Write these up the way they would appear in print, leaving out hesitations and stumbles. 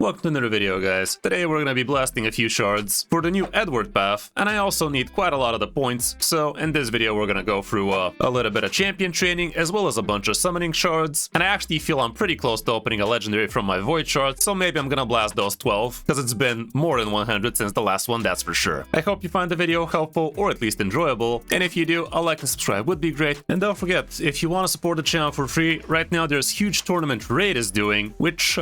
Welcome to another video, guys. Today we're gonna be blasting a few shards for the new Edward path, and I also need quite a lot of the points, so in this video we're gonna go through a little bit of champion training as well as a bunch of summoning shards, and I actually feel I'm pretty close to opening a legendary from my void shard, so maybe I'm gonna blast those 12, because it's been more than 100 since the last one, that's for sure. I hope you find the video helpful or at least enjoyable, and if you do, a like and subscribe would be great. And don't forget, if you want to support the channel for free, right now there's huge tournament Raid is doing, which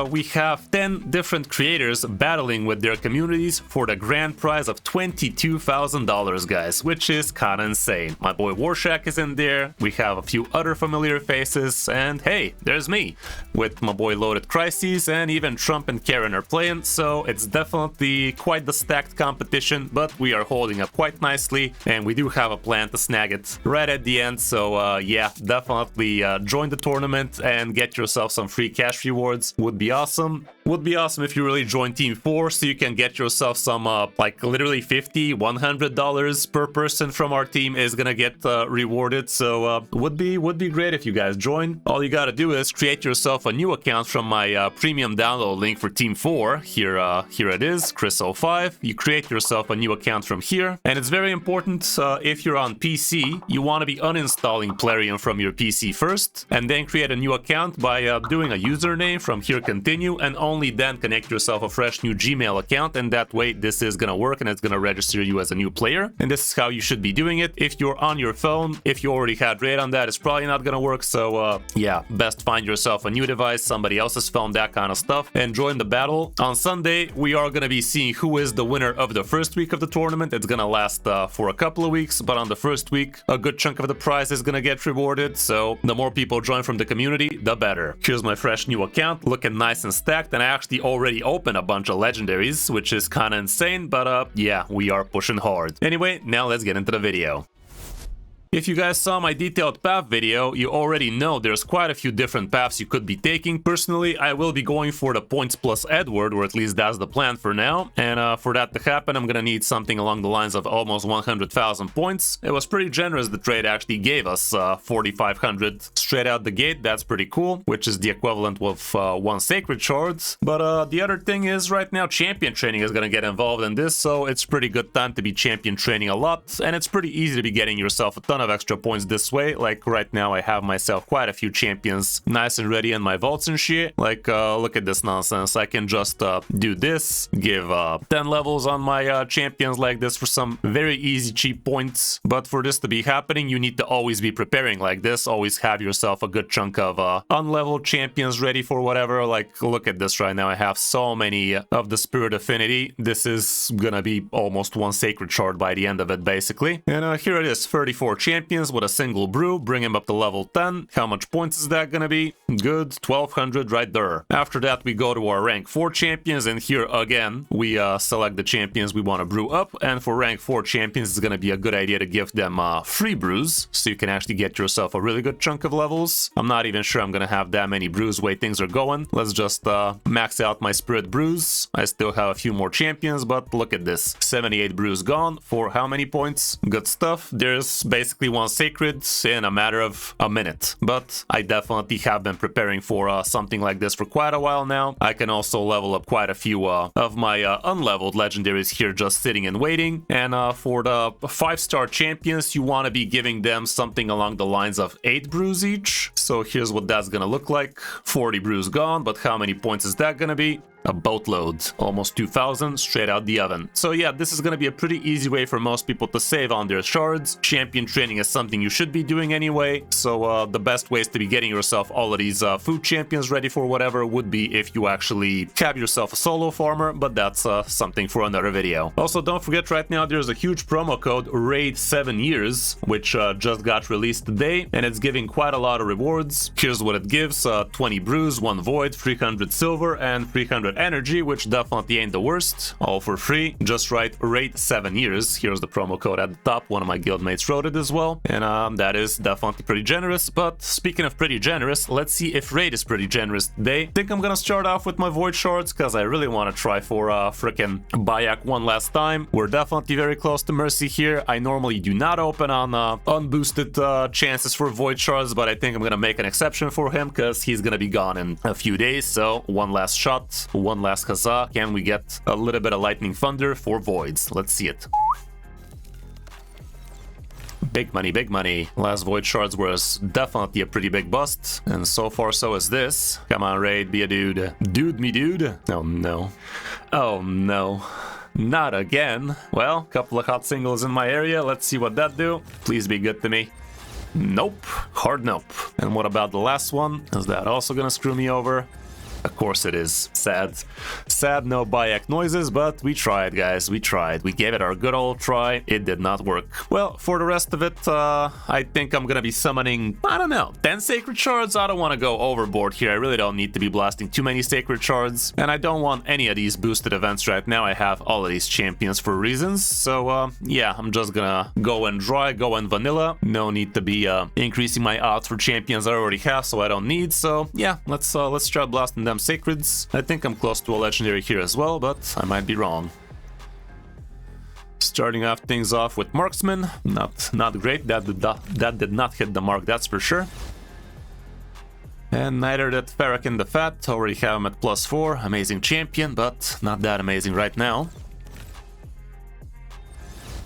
we have 10 different creators battling with their communities for the grand prize of $22,000, guys, which is kinda insane. My boy Warshak is in there, we have a few other familiar faces, and hey, there's me, with my boy Loaded Crises, and even Trump and Karen are playing, so it's definitely quite the stacked competition, but we are holding up quite nicely, and we do have a plan to snag it right at the end, so yeah, definitely join the tournament and get yourself some free cash rewards. Would be awesome. Would be awesome if you really join Team 4, so you can get yourself some, like, literally $50, $100 per person from our team is gonna get rewarded, so would be great if you guys join. All you gotta do is create yourself a new account from my premium download link for Team 4. Here it is, Chris05. You create yourself a new account from here, and it's very important, if you're on PC, you want to be uninstalling Plarium from your PC first, and then create a new account by doing a username from here, continue, and only then connect yourself a fresh new Gmail account, and that way this is gonna work and it's gonna register you as a new player. And this is how you should be doing it. If you're on your phone, if you already had Raid on that, it's probably not gonna work, so yeah, best find yourself a new device, somebody else's phone, that kind of stuff, and join the battle. On Sunday, we are gonna be seeing who is the winner of the first week of the tournament. It's gonna last for a couple of weeks, but on the first week, a good chunk of the prize is gonna get rewarded, so the more people join from the community, the better. Here's my fresh new account, looking nice and stacked, and I actually already opened a bunch of legendaries, which is kinda insane, but yeah, we are pushing hard. Anyway, now let's get into the video. If you guys saw my detailed path video, you already know there's quite a few different paths you could be taking. Personally, I will be going for the points plus Edward, or at least that's the plan for now. And for that to happen, I'm gonna need something along the lines of almost 100,000 points. It was pretty generous, the trade actually gave us 4,500 straight out the gate. That's pretty cool, which is the equivalent of 1 sacred shard. But the other thing is, right now champion training is gonna get involved in this, so it's pretty good time to be champion training a lot, and it's pretty easy to be getting yourself a ton of extra points this way. Like right now I have myself quite a few champions nice and ready in my vaults and shit. Like look at this nonsense. I can just do this, give 10 levels on my champions like this for some very easy cheap points. But for this to be happening, you need to always be preparing like this, always have yourself a good chunk of unleveled champions ready for whatever. Like look at this right now, I have so many of the Spirit Affinity. This is gonna be almost 1 sacred shard by the end of it basically. And here it is, 34 champions with a single brew, bring him up to level 10. How much points is that gonna be? Good, 1200 right there. After that we go to our rank 4 champions, and here again we select the champions we want to brew up, and for rank 4 champions it's gonna be a good idea to give them free brews, so you can actually get yourself a really good chunk of levels. I'm not even sure I'm gonna have that many brews way things are going. Let's just max out my spirit brews. I still have a few more champions, but look at this, 78 brews gone for how many points? Good stuff. There's basically 1 sacred in a matter of a minute, but I definitely have been preparing for something like this for quite a while now. I can also level up quite a few of my unleveled legendaries here just sitting and waiting, and for the 5-star champions you want to be giving them something along the lines of 8 brews each. So here's what that's gonna look like. 40 brews gone, but how many points is that gonna be? A boatload, almost 2,000 straight out the oven. So yeah, this is gonna be a pretty easy way for most people to save on their shards. Champion training is something you should be doing anyway, so the best ways to be getting yourself all of these food champions ready for whatever would be if you actually have yourself a solo farmer, but that's something for another video. Also, don't forget, right now there's a huge promo code RAID 7 years, which just got released today, and it's giving quite a lot of rewards. Here's what it gives: 20 brews, 1 void, 300 silver, and 300 energy, which definitely ain't the worst. All for free. Just write RAID 7 years. Here's the promo code at the top. One of my guildmates wrote it as well, and that is definitely pretty generous. But speaking of pretty generous, let's see if Raid is pretty generous today. I think I'm gonna start off with my void shards, because I really want to try for frickin' Bayek one last time. We're definitely very close to Mercy here. I normally do not open on unboosted chances for void shards, but I think I'm gonna make an exception for him, because he's gonna be gone in a few days. So one last shot, one last huzzah. Can we get a little bit of lightning thunder for voids? Let's see it. Big money, big money. Last void shards was definitely a pretty big bust, and so far so is this. Come on, Raid, be a dude. Dude me, dude. Oh no. Oh no. Not again. Well, couple of hot singles in my area. Let's see what that do. Please be good to me. Nope. Hard nope. And what about the last one? Is that also gonna screw me over? Of course it is. Sad. Sad, no Bayek noises, but we tried, guys. We tried. We gave it our good old try. It did not work. Well, for the rest of it, I think I'm gonna be summoning, I don't know, 10 Sacred Shards? I don't want to go overboard here. I really don't need to be blasting too many Sacred Shards, and I don't want any of these boosted events right now. I have all of these champions for reasons, so yeah, I'm just gonna go in dry, go in vanilla. No need to be increasing my odds for champions I already have, so I don't need. So yeah, let's start blasting them sacreds. I think I'm close to a legendary here as well, but I might be wrong. Starting off things off with marksman, not great. That did not hit the mark, that's for sure. And neither did Ferric the Fat. Already have him at +4. Amazing champion, but not that amazing right now.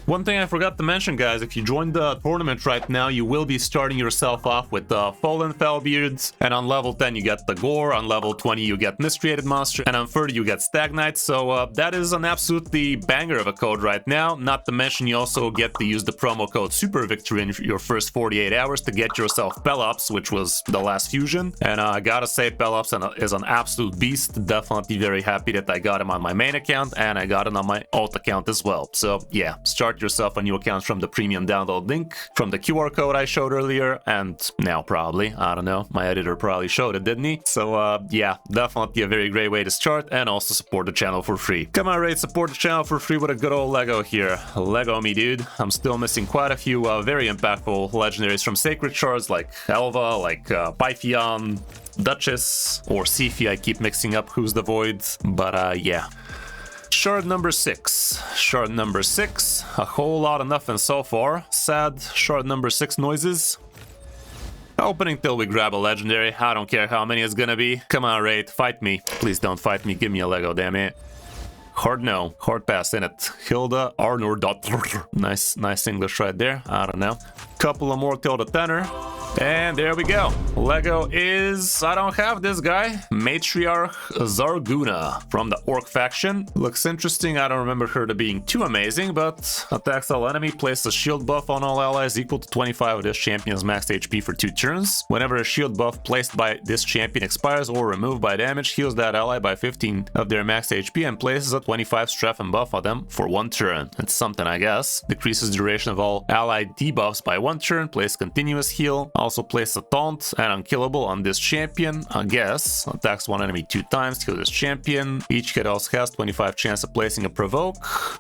One thing I forgot to mention, guys, if you join the tournament right now, you will be starting yourself off with the Fallen Fellbeards, and on level 10 you get the Gore, on level 20 you get Mistreated Monster, and on 30 you get Stagnite, so that is an absolutely banger of a code right now. Not to mention you also get to use the promo code Super Victory in your first 48 hours to get yourself Pelops, which was the last fusion, and I gotta say Pelops is an absolute beast. Definitely very happy that I got him on my main account, and I got him on my alt account as well. So yeah, start yourself a new account from the premium download link from the QR code I showed earlier, and now probably, I don't know, my editor probably showed it, didn't he? So yeah, definitely a very great way to start, and also support the channel for free. Come on, Raid, support the channel for free with a good old Lego here. Lego me, dude. I'm still missing quite a few very impactful legendaries from Sacred Shards, like Elva, like Pythion, Duchess, or Sifi. I keep mixing up who's the Void, but yeah. Shard number 6. Shard number 6. A whole lot of nothing so far. Sad shard number 6 noises. Opening till we grab a legendary. I don't care how many it's gonna be. Come on, Raid, fight me. Please don't fight me. Give me a Lego, damn it. Hard no. Hard pass in it. Hilda Arnor. Nice English right there. I don't know. Couple of more till the tenor. And there we go. Lego is... I don't have this guy. Matriarch Zarguna from the Orc faction. Looks interesting. I don't remember her to being too amazing, but attacks all enemy, places a shield buff on all allies equal to 25 of this champion's max HP for 2 turns. Whenever a shield buff placed by this champion expires or removed by damage, heals that ally by 15 of their max HP and places a 25 strength and buff on them for 1 turn. It's something, I guess. Decreases duration of all allied debuffs by 1 turn, plays continuous heal. Also place a taunt and unkillable on this champion, I guess. Attacks one enemy 2 times, kill this champion. Each hit also has 25 chance of placing a provoke.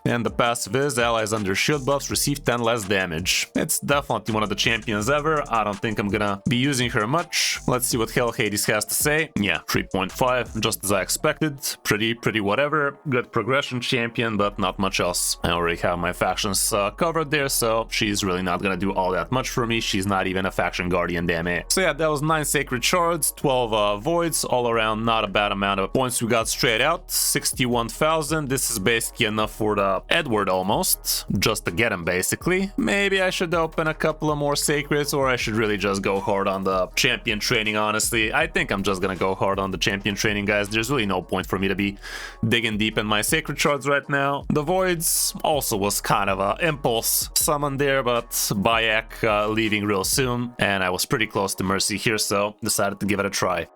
And the passive is allies under shield buffs receive 10 less damage. It's definitely one of the champions ever. I don't think I'm gonna be using her much. Let's see what Hell Hades has to say. Yeah, 3.5, just as I expected. Pretty whatever. Good progression champion, but not much else. I already have my factions covered there, so she's really not gonna do all that much for me. She's not even a faction guardian, damn it. So yeah, that was 9 Sacred Shards, 12 Voids, all around not a bad amount of points we got straight out. 61,000. This is basically enough for the Edward almost, just to get him basically. Maybe I should open a couple of more Sacreds, or I should really just go hard on the champion training, honestly. I think I'm just gonna go hard on the champion training, guys. There's really no point for me to be digging deep in my Sacred Shards right now. The Voids also was kind of an impulse summon there, but Bayek leaving real soon, and I was pretty close to Mercy here, so decided to give it a try.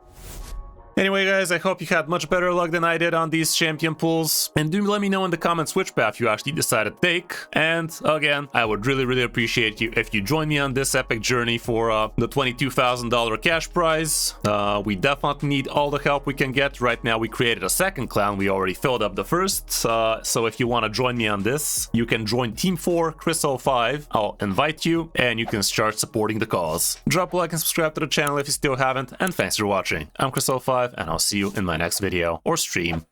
Anyway, guys, I hope you had much better luck than I did on these champion pools, and do let me know in the comments which path you actually decided to take. And again, I would really appreciate you if you join me on this epic journey for the $22,000 cash prize. We definitely need all the help we can get. Right now we created a second clan, we already filled up the first, so if you want to join me on this, you can join Team 4 Chris05. I'll invite you and you can start supporting the cause. Drop a like and subscribe to the channel if you still haven't, and thanks for watching. I'm Chris05, and I'll see you in my next video or stream.